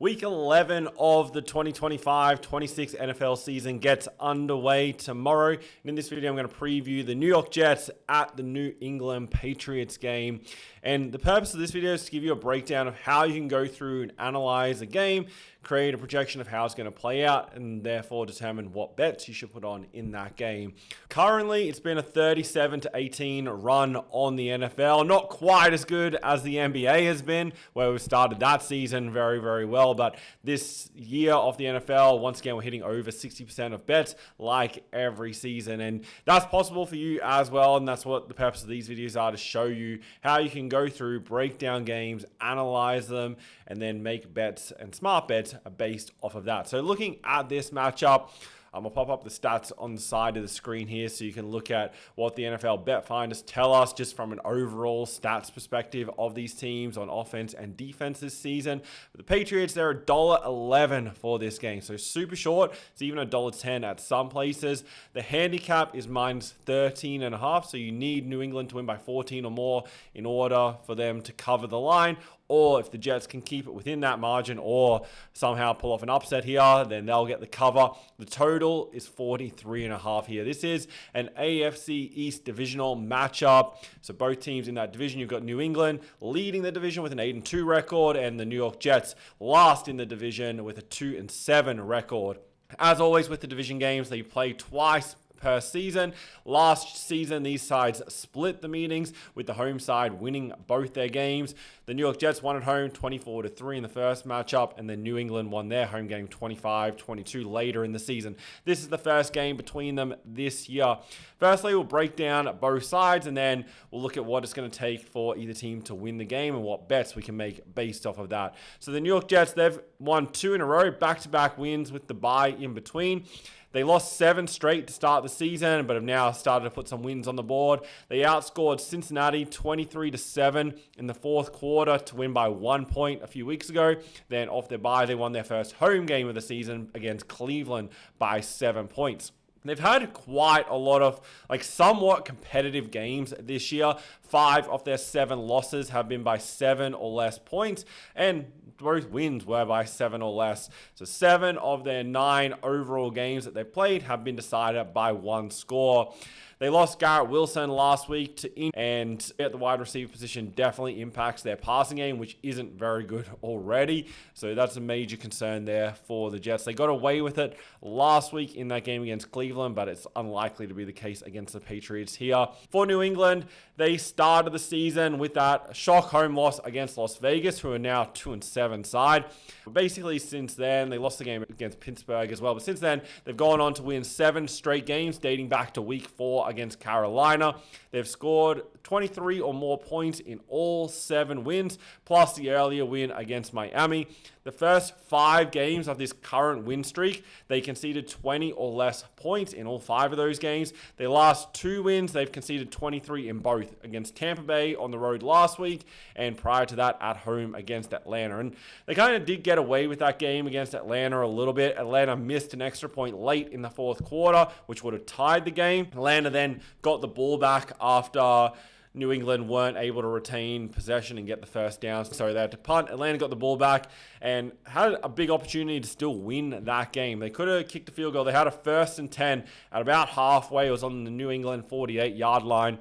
Week 11 of the 2025-26 NFL season gets underway tomorrow. And in this video, I'm going to preview the New York Jets at the New England Patriots game. And the purpose of this video is to give you a breakdown of how you can go through and analyze a game, create a projection of how it's going to play out, and therefore determine what bets you should put on in that game. Currently, it's been a 37-18 run on the NFL. Not quite as good as the NBA has been, where we've started that season very, very well. But this year of the NFL, once again, we're hitting over 60% of bets like every season. And that's possible for you as well. And that's what the purpose of these videos are, to show you how you can go through, break down games, analyze them, and then make bets and smart bets based off of that. So looking at this matchup, I'll pop up the stats on the side of the screen here so you can look at what the NFL bet finders tell us just from an overall stats perspective of these teams on offense and defense this season. The Patriots, they're $1.11 for this game, so super short. It's even $1.10 at some places. The handicap is -13.5, so you need New England to win by 14 or more in order for them to cover the line. Or if the Jets can keep it within that margin or somehow pull off an upset here, then they'll get the cover. The total is 43.5 here. This is an AFC East divisional matchup. So both teams in that division, you've got New England leading the division with an 8-2 record, and the New York Jets last in the division with a 2-7 record. As always with the division games, they play twice per season. Last season, these sides split the meetings, with the home side winning both their games. The New York Jets won at home 24-3 in the first matchup, and then New England won their home game 25-22 later in the season. This is the first game between them this year. Firstly, we'll break down both sides, and then we'll look at what it's going to take for either team to win the game and what bets we can make based off of that. So the New York Jets, they've won 2 in a row, back-to-back wins with the bye in between. They lost 7 straight to start the season, but have now started to put some wins on the board. They outscored Cincinnati 23-7 in the fourth quarter to win by 1 point a few weeks ago. Then off their bye, they won their first home game of the season against Cleveland by 7 points. They've had quite a lot of somewhat competitive games this year. 5 of their 7 losses have been by 7 or less points, and both wins were by 7 or less. So 7 of their 9 overall games that they've played have been decided by 1 score. They lost Garrett Wilson last week to Indy, and at the wide receiver position definitely impacts their passing game, which isn't very good already. So that's a major concern there for the Jets. They got away with it last week in that game against Cleveland, but it's unlikely to be the case against the Patriots here. For New England, they started the season with that shock home loss against Las Vegas, who are now 2-7 side. But basically, since then, they lost the game against Pittsburgh as well. But since then, they've gone on to win 7 straight games, dating back to week 4 against Carolina. They've scored 23 or more points in all 7 wins, plus the earlier win against Miami. The first 5 games of this current win streak, they conceded 20 or less points in all 5 of those games. Their last 2 wins, they've conceded 23 in both, against Tampa Bay on the road last week, and prior to that at home against Atlanta. And they kind of did get away with that game against Atlanta a little bit. Atlanta missed an extra point late in the fourth quarter, which would have tied the game. Atlanta then got the ball back after New England weren't able to retain possession and get the first down. So they had to punt. Atlanta got the ball back and had a big opportunity to still win that game. They could have kicked a field goal. They had a 1st and 10 at about halfway. It was on the New England 48-yard line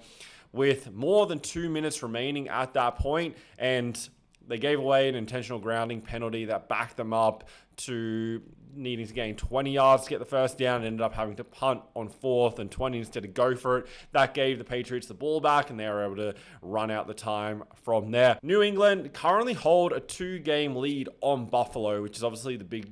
with more than 2 minutes remaining at that point, and they gave away an intentional grounding penalty that backed them up to needing to gain 20 yards to get the first down, and ended up having to punt on 4th and 20 instead of go for it. That gave the Patriots the ball back, and they were able to run out the time from there. New England currently hold a 2-game lead on Buffalo, which is obviously the big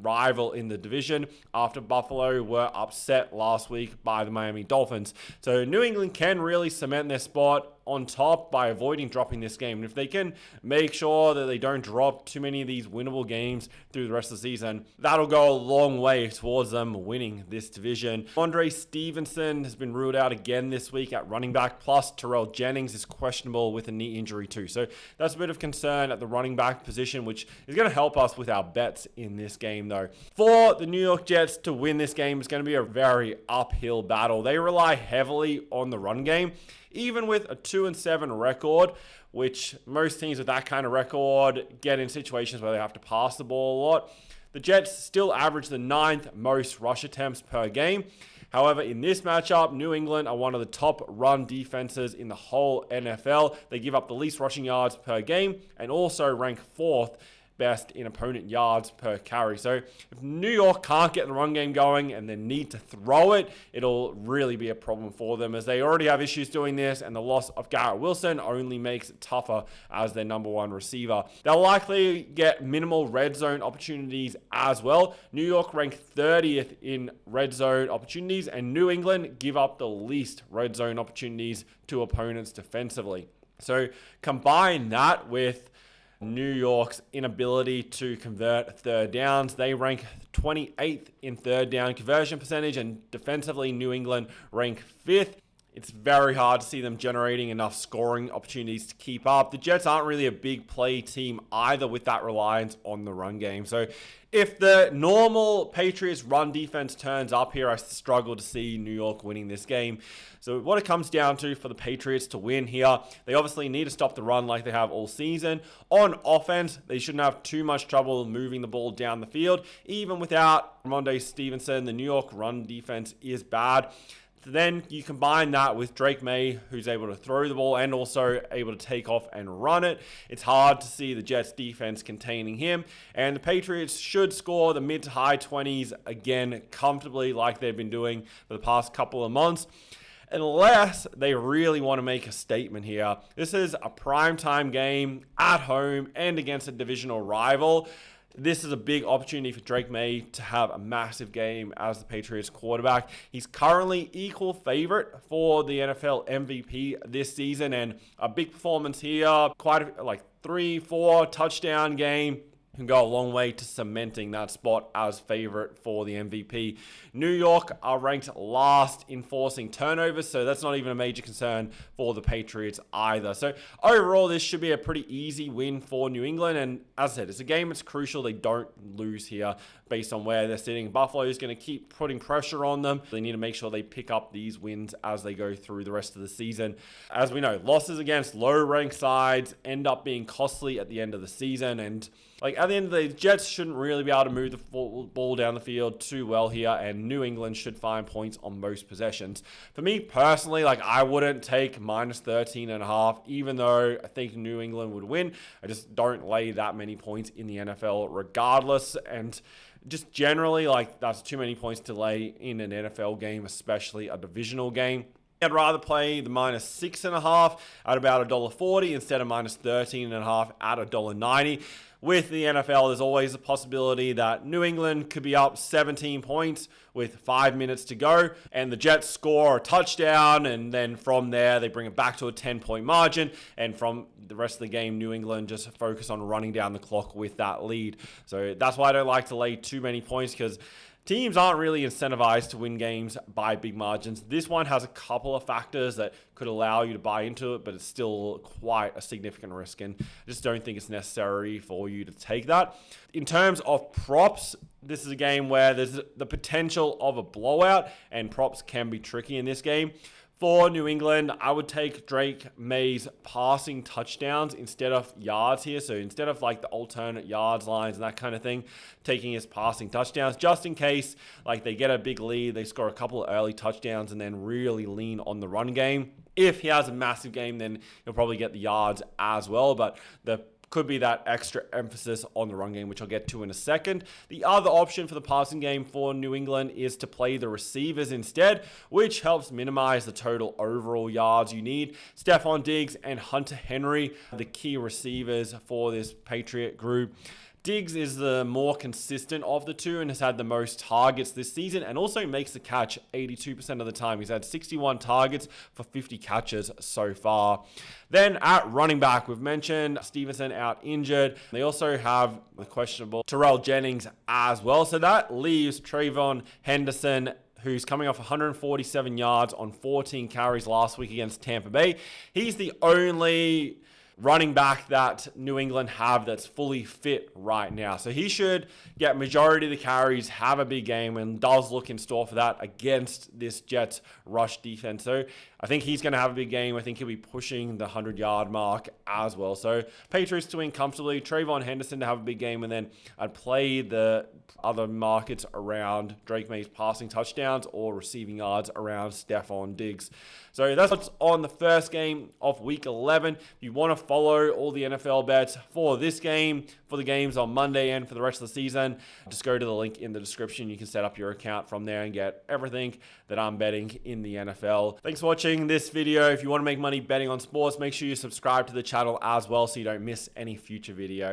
rival in the division after Buffalo were upset last week by the Miami Dolphins. So New England can really cement their spot on top by avoiding dropping this game. And if they can make sure that they don't drop too many of these winnable games through the rest of the season, that'll go a long way towards them winning this division. Andre Stevenson has been ruled out again this week at running back, plus Terrell Jennings is questionable with a knee injury too. So that's a bit of concern at the running back position, which is going to help us with our bets in this game though. For the New York Jets to win this game, it's going to be a very uphill battle. They rely heavily on the run game. even with a 2-7 record, which most teams with that kind of record get in situations where they have to pass the ball a lot. The Jets still average the 9th most rush attempts per game. However, in this matchup, New England are one of the top run defenses in the whole NFL. They give up the least rushing yards per game and also rank 4th best in opponent yards per carry. So if New York can't get the run game going and then need to throw it, it'll really be a problem for them, as they already have issues doing this, and the loss of Garrett Wilson only makes it tougher as their number one receiver. They'll likely get minimal red zone opportunities as well. New York ranked 30th in red zone opportunities, and New England give up the least red zone opportunities to opponents defensively. So combine that with New York's inability to convert third downs. They rank 28th in third down conversion percentage, and defensively, New England rank 5th. It's very hard to see them generating enough scoring opportunities to keep up. The Jets aren't really a big play team either, with that reliance on the run game. So if the normal Patriots run defense turns up here, I struggle to see New York winning this game. So what it comes down to for the Patriots to win here, they obviously need to stop the run like they have all season. On offense, they shouldn't have too much trouble moving the ball down the field. Even without Rhamondre Stevenson, the New York run defense is bad. Then you combine that with Drake May, who's able to throw the ball and also able to take off and run it. It's hard to see the Jets defense containing him. And the Patriots should score the mid to high 20s again comfortably, like they've been doing for the past couple of months, unless they really want to make a statement here. This is a primetime game at home and against a divisional rival. This is a big opportunity for Drake May to have a massive game as the Patriots quarterback. He's currently equal favorite for the NFL MVP this season, and a big performance here, quite a 3-4 touchdown game, can go a long way to cementing that spot as favorite for the MVP. New York are ranked last in forcing turnovers, so that's not even a major concern for the Patriots either. So overall, this should be a pretty easy win for New England, and as I said, it's a game that's crucial they don't lose here based on where they're sitting. Buffalo is going to keep putting pressure on them. They need to make sure they pick up these wins as they go through the rest of the season. As we know, losses against low-ranked sides end up being costly at the end of the season, and at the end of the day, the Jets shouldn't really be able to move the ball down the field too well here, and New England should find points on most possessions. For me personally, I wouldn't take minus 13.5, even though I think New England would win. I just don't lay that many points in the NFL regardless, and just generally, that's too many points to lay in an NFL game, especially a divisional game. I'd rather play the minus 6.5 at about $1.40 instead of minus 13.5 at $1.90. With the NFL, there's always a possibility that New England could be up 17 points with 5 minutes to go, and the Jets score a touchdown, and then from there, they bring it back to a 10-point margin, and from the rest of the game, New England just focus on running down the clock with that lead. So that's why I don't like to lay too many points, because teams aren't really incentivized to win games by big margins. This one has a couple of factors that could allow you to buy into it, but it's still quite a significant risk, and I just don't think it's necessary for you to take that. In terms of props, this is a game where there's the potential of a blowout, and props can be tricky in this game. For New England, I would take Drake May's passing touchdowns instead of yards here. So instead of the alternate yards lines and that kind of thing, taking his passing touchdowns, just in case they get a big lead, they score a couple of early touchdowns and then really lean on the run game. If he has a massive game, then he'll probably get the yards as well, but the could be that extra emphasis on the run game, which I'll get to in a second. The other option for the passing game for New England is to play the receivers instead, which helps minimize the total overall yards you need. Stephon Diggs and Hunter Henry are the key receivers for this Patriot group. Diggs is the more consistent of the two and has had the most targets this season, and also makes the catch 82% of the time. He's had 61 targets for 50 catches so far. Then at running back, we've mentioned Stevenson out injured. They also have the questionable Terrell Jennings as well. So that leaves Trayvon Henderson, who's coming off 147 yards on 14 carries last week against Tampa Bay. He's the only running back that New England have that's fully fit right now. So he should get majority of the carries, have a big game, and does look in store for that against this Jets rush defense. So I think he's going to have a big game. I think he'll be pushing the 100-yard mark as well. So Patriots to win comfortably, Trayvon Henderson to have a big game, and then I'd play the other markets around Drake May's passing touchdowns or receiving yards around Stephon Diggs. So that's what's on the first game of Week 11. If you want to follow all the NFL bets for this game, for the games on Monday, and for the rest of the season, just go to the link in the description. You can set up your account from there and get everything that I'm betting in the NFL. Thanks for watching this video. If you want to make money betting on sports, make sure you subscribe to the channel as well so you don't miss any future videos.